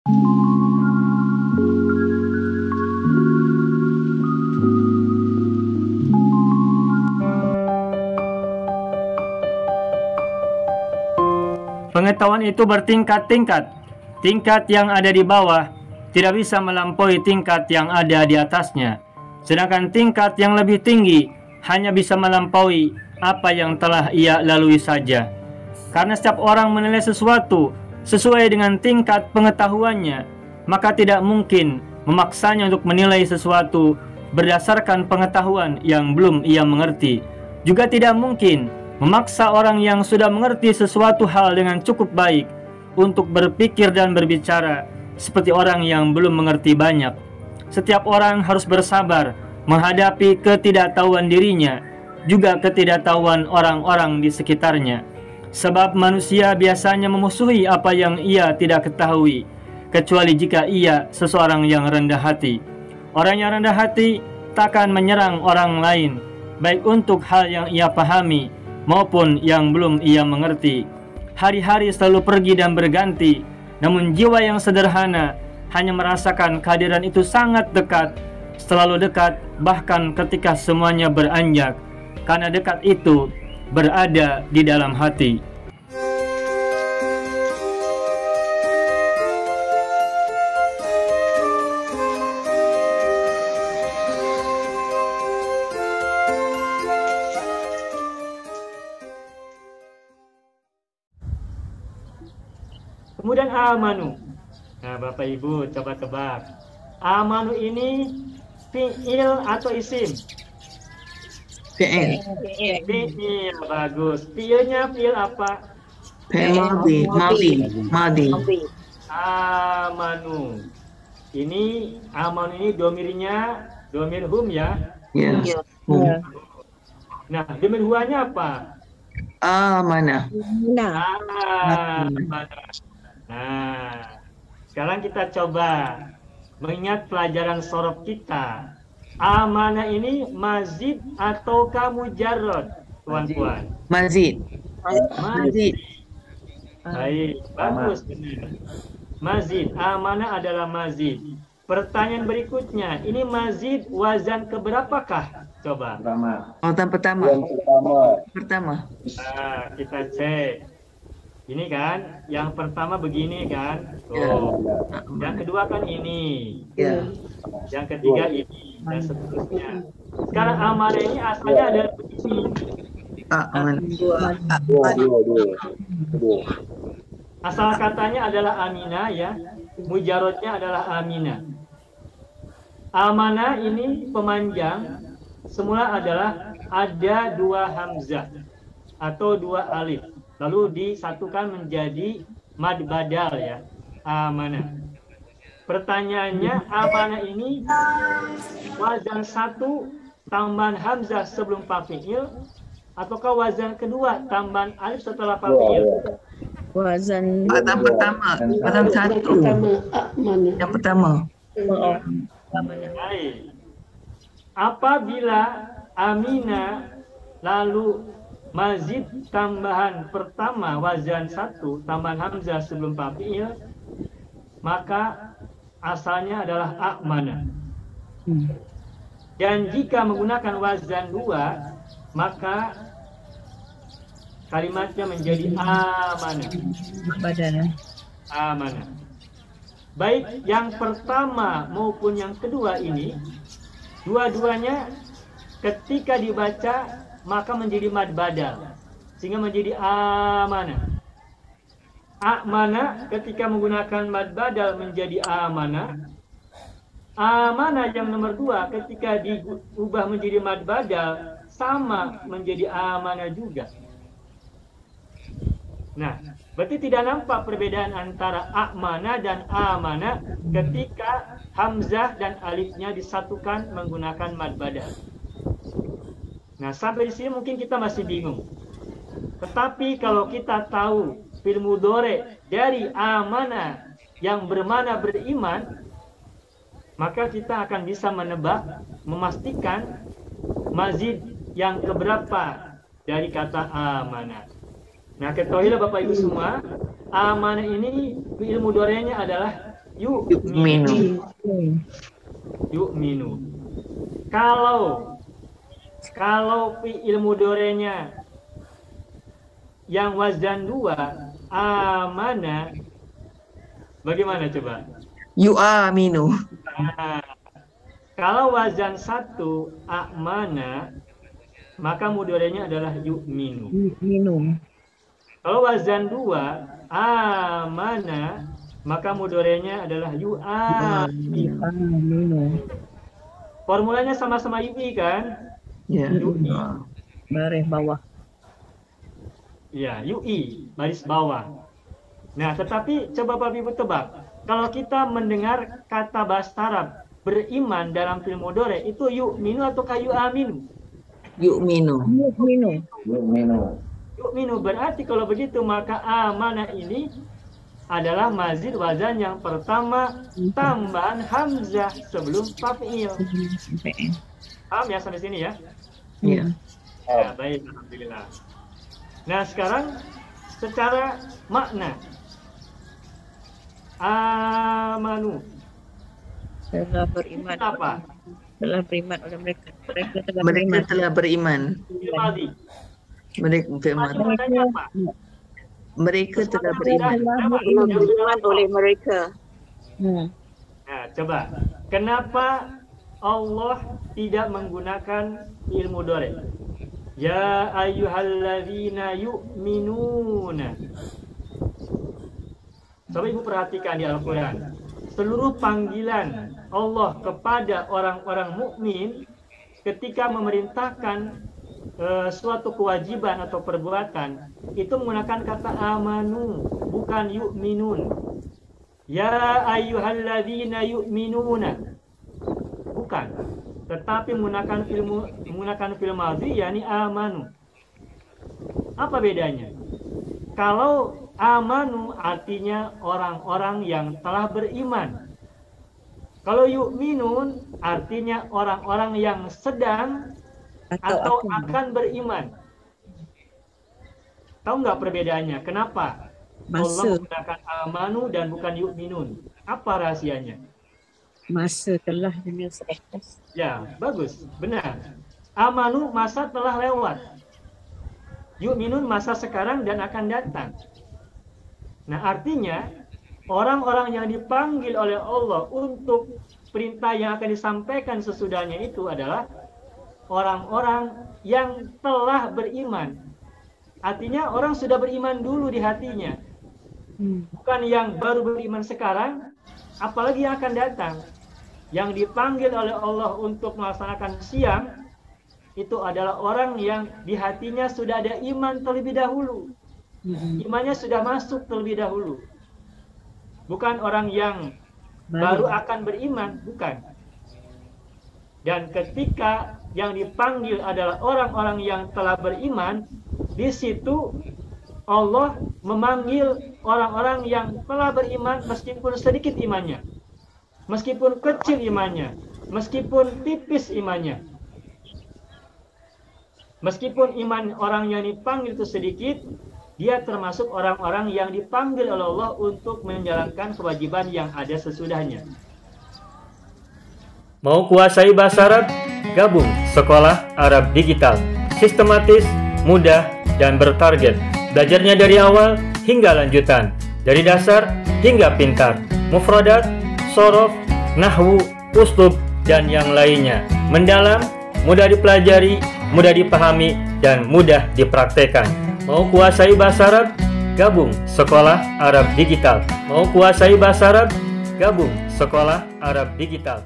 Pengetahuan itu bertingkat-tingkat. Tingkat yang ada di bawah tidak bisa melampaui tingkat yang ada di atasnya. Sedangkan tingkat yang lebih tinggi hanya bisa melampaui apa yang telah ia lalui saja. Karena setiap orang menilai sesuatu sesuai dengan tingkat pengetahuannya, maka tidak mungkin memaksanya untuk menilai sesuatu berdasarkan pengetahuan yang belum ia mengerti. Juga tidak mungkin memaksa orang yang sudah mengerti sesuatu hal dengan cukup baik untuk berpikir dan berbicara seperti orang yang belum mengerti banyak. Setiap orang harus bersabar menghadapi ketidaktahuan dirinya, juga ketidaktahuan orang-orang di sekitarnya. Sebab manusia biasanya memusuhi apa yang ia tidak ketahui, kecuali jika ia seseorang yang rendah hati. Orang yang rendah hati takkan menyerang orang lain, baik untuk hal yang ia pahami maupun yang belum ia mengerti. Hari-hari selalu pergi dan berganti, namun jiwa yang sederhana hanya merasakan kehadiran itu sangat dekat, selalu dekat, bahkan ketika semuanya beranjak, karena dekat itu berada di dalam hati. Kemudian amanu. Nah, Bapak Ibu coba tebak. Amanu ini fi'il atau isim? Fi'il. Fi'il, bagus. Fi'ilnya fi'il apa? Fi'il madi. Amanu. Amanu ini domirnya domir hum ya? Ya. Nah, domir huanya apa? Amanah. Nah, sekarang kita coba mengingat pelajaran sorof kita. Amanah ini mazid ataukah mujarrad, tuan-tuan? Mazid. Baik, bagus. Mazid, amanah adalah mazid. Pertanyaan berikutnya, ini mazid wazan keberapakah? Coba. Pertama. Nah, kita cek. Ini kan, yang pertama begini kan, tuh. Yang kedua kan ini, yang ketiga ini, dan seterusnya. Sekarang amanah ini asalnya adalah begini. Asal katanya adalah aminah ya, mujarrodnya adalah aminah. Amanah ini pemanjang, semula adalah ada dua hamzah atau dua alif, lalu disatukan menjadi mad badal ya, amanah. Pertanyaannya, amanah ini wazan satu tambahan hamzah sebelum fa-fi'il ataukah wazan kedua tambahan alif setelah fa-fi'il? Wazan pertama. Wazan satu. Yang pertama. Baik. Apabila amina lalu mazid tambahan pertama wazan satu tambahan hamzah sebelum fa-fi'il, maka asalnya adalah amana. Dan jika menggunakan wazan dua, maka kalimatnya menjadi amanah. Amanah. Baik yang pertama maupun yang kedua ini, dua-duanya ketika dibaca maka menjadi mad badal, sehingga menjadi amanah. Amanah ketika menggunakan mad badal menjadi amanah. Amanah yang nomor dua ketika diubah menjadi mad badal sama menjadi amanah juga. Nah, berarti tidak nampak perbedaan antara amanah dan amanah ketika hamzah dan alifnya disatukan menggunakan mad badal. Nah, sampai di sini mungkin kita masih bingung. Tetapi kalau kita tahu fi'il mudhari dari amanah yang bermakna beriman, maka kita akan bisa menebak, memastikan mazid yang keberapa dari kata amanah. Nah, ketahuilah Bapak Ibu semua, amanah ini fi'il mudhari'nya adalah yu'minu. Yu'minu. Kalau fi'il mudhari'nya yang wazan 2 amana, bagaimana coba? Yu'aminu. Nah, kalau wazan 1 amana, maka mudhari'nya adalah yu'minu. Kalau wazan 2 amana, maka mudhari'nya adalah yu'aminu. Formulanya sama-sama yu'i kan? Ya. Yu'i. Baris bawah. Ya, yu'i, baris bawah. Nah, tetapi coba Bapak Ibu tebak. Kalau kita mendengar kata bahasa Arab beriman dalam fi'il mudhari' itu yu'minu atau yu'aminu? Yu'minu. Yu'minu berarti kalau begitu maka amanah ini adalah mazid wazan yang pertama tambahan hamzah sebelum fa'il. Paham ya sampai sini ya? Ya. Ya, baik, alhamdulillah. Nah, sekarang secara makna amanu Telah beriman. itu apa? Telah beriman oleh mereka. Mereka telah beriman. Firmadi. Mereka Maknanya apa? Mereka telah beriman. Telah beriman oleh mereka. Nah, coba. Kenapa Allah tidak menggunakan fi'il mudhari'? Ya ayyuhalladzina yu'minuna. Coba Ibu perhatikan di Al-Quran. Seluruh panggilan Allah kepada orang-orang mukmin ketika memerintahkan suatu kewajiban atau perbuatan itu menggunakan kata amanu, bukan yu'minun. Ya ayyuhalladzina yu'minuna. Bukan, tetapi menggunakan fi'il madhi yakni amanu. Apa bedanya? Kalau amanu artinya orang-orang yang telah beriman. Kalau yu'minun artinya orang-orang yang sedang atau akan beriman. Tahu nggak perbedaannya? Kenapa Allah menggunakan amanu dan bukan yu'minun? Apa rahasianya? Masa telah dengan seatas. Ya, bagus, benar. Amanu masa telah lewat. Yu'minun masa sekarang dan akan datang. Nah, artinya orang-orang yang dipanggil oleh Allah untuk perintah yang akan disampaikan sesudahnya itu adalah orang-orang yang telah beriman. Artinya orang sudah beriman dulu di hatinya. Bukan yang baru beriman sekarang, apalagi yang akan datang. Yang dipanggil oleh Allah untuk melaksanakan siam itu adalah orang yang di hatinya sudah ada iman terlebih dahulu. Imannya sudah masuk terlebih dahulu. Bukan orang yang baru akan beriman, bukan. Dan ketika yang dipanggil adalah orang-orang yang telah beriman, di situ Allah memanggil orang-orang yang telah beriman meskipun sedikit imannya. Meskipun kecil imannya, meskipun tipis imannya. Meskipun iman orang yang dipanggil itu sedikit, dia termasuk orang-orang yang dipanggil oleh Allah untuk menjalankan kewajiban yang ada sesudahnya. Mau kuasai bahasa Arab? Gabung Sekolah Arab Digital. Sistematis, mudah, dan bertarget. Belajarnya dari awal hingga lanjutan. Dari dasar hingga pintar. Mufradat, sorof, nahwu, uslub, dan yang lainnya. Mendalam, mudah dipelajari, mudah dipahami, dan mudah dipraktekkan. Mau kuasai bahasa Arab? Gabung Sekolah Arab Digital. Mau kuasai bahasa Arab? Gabung Sekolah Arab Digital.